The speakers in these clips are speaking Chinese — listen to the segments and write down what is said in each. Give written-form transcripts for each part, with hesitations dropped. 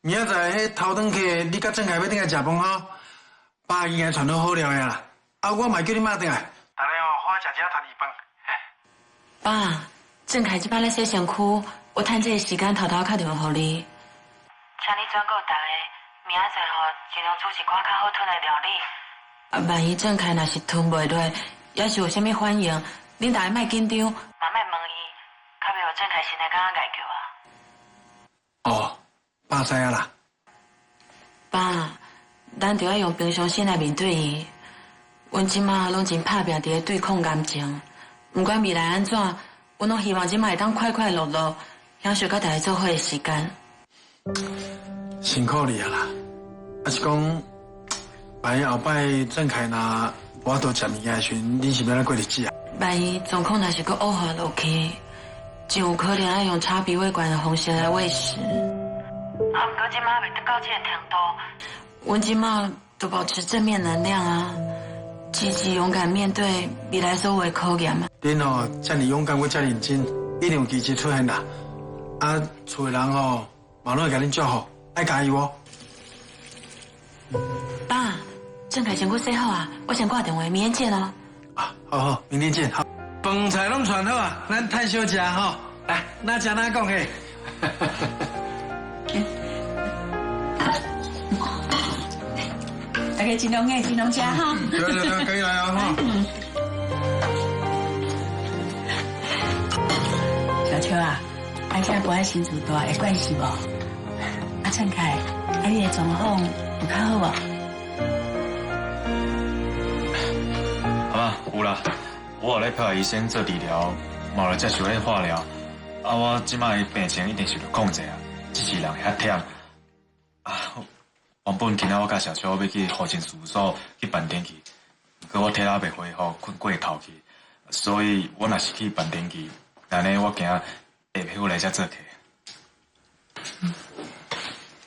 明仔载迄头顿去，你甲郑凯要顶来食饭吼，爸已经传到好了呀啦。啊，我嘛叫你妈顶来。大家哦，好食食团圆饭。爸，郑凯这摆咧洗身躯，我趁这个时间偷偷打电话给你。请你转告大家，明仔载吼尽量煮一款较好吞的料理。万一郑凯若是吞袂落，也是有啥物反应，恁大家莫紧张，嘛莫问伊，较袂有郑凯身体敢若碍叫啊。哦，爸知影啦。爸，咱着要用平常心来面对伊。阮即马拢真拍拼伫咧对抗癌症，不管未来安怎，阮拢希望即马会当快快乐乐，享受甲大家做伙的时间。辛苦你啊啦！啊是讲，万一后摆郑凯若无法度食物件的时，你是要怎过日子啊？万一状况若是阁恶化落去，真有可能要用插鼻胃管的方式来喂食。啊，不过即马未得到这个程度，阮即马都保持正面能量啊，积极勇敢面对未来所有的考验啊。恁哦，遮尔勇敢，我遮认真，一定有奇迹出现啦！啊，厝的人哦，嘛拢会甲恁祝福，爱加油哦！爸，郑凯先去洗好啊，我先挂电话，明天见哦。啊，好，明天见。好，饭菜拢传好啊，咱趁小食吼。来，哪食哪讲嘿。大家尽量尽量吃哈。对，可以来啊哈。小秋啊，现在不爱新厝大会关系无？啊，郑凯，你的状况有较好无？好吧，有啦，我有咧配合医生做治疗，嘛有接受咧化疗。啊，我即摆病情一定是着控制啊，只是人遐忝。啊，原本今仔我甲小秋要去户政事务所去办登记，可我体力袂恢复，困过头去，所以我若是去办登记，安尼我惊下暝来才做客。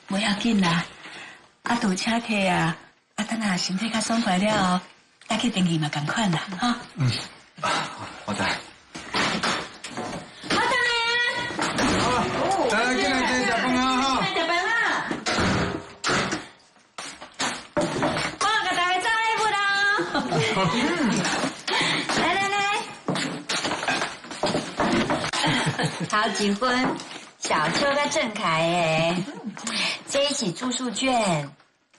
不要紧啦，啊，多请客啊，啊，等下身体较爽快了后，再去登记嘛，共款啦，哈。我知。来，进来食饭啊哈！食饭啊！我给大家照一副啦。来，好结婚，小秋跟郑凯诶，这一起住宿券。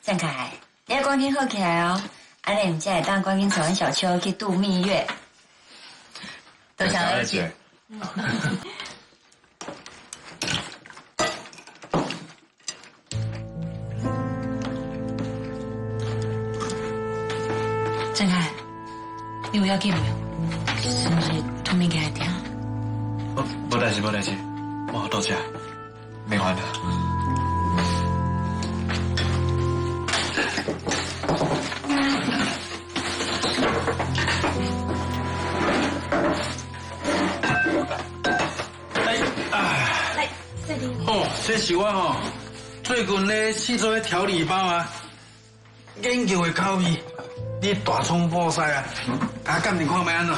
郑凯，你要赶紧好起来哦，安尼唔才会当赶紧带阮小秋去度蜜月。多谢二姐。郑凯，你有要紧没有？是不是吞物件会痛？无代志，我好多谢，没烦恼。哦，这是我吼最近咧试做的调理包啊，研究的口味，你大葱爆塞啊，甲我鉴定看卖安怎？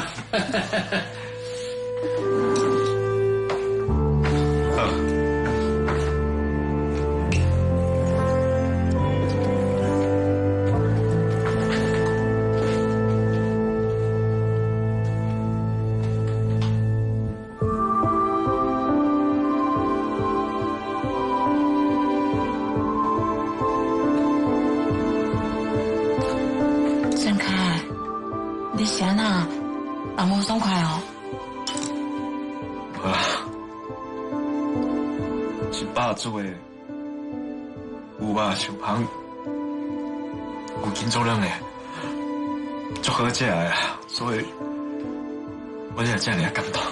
郑凯，你是安那？人无爽快哦。无啦，是爸煮的，有肉香香，有金做冷的，足好食的，所以我才这样感动。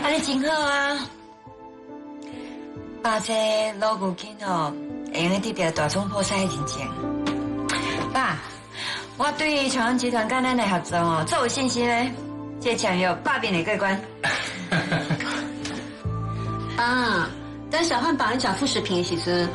安尼真好啊！爸这老牛筋哦，会用治疗大葱破塞的真正。爸，我对长安集团跟咱的合作哦，足有信心嘞。这奖有爸变的过关。爸，等小汉帮你找副食品的时阵，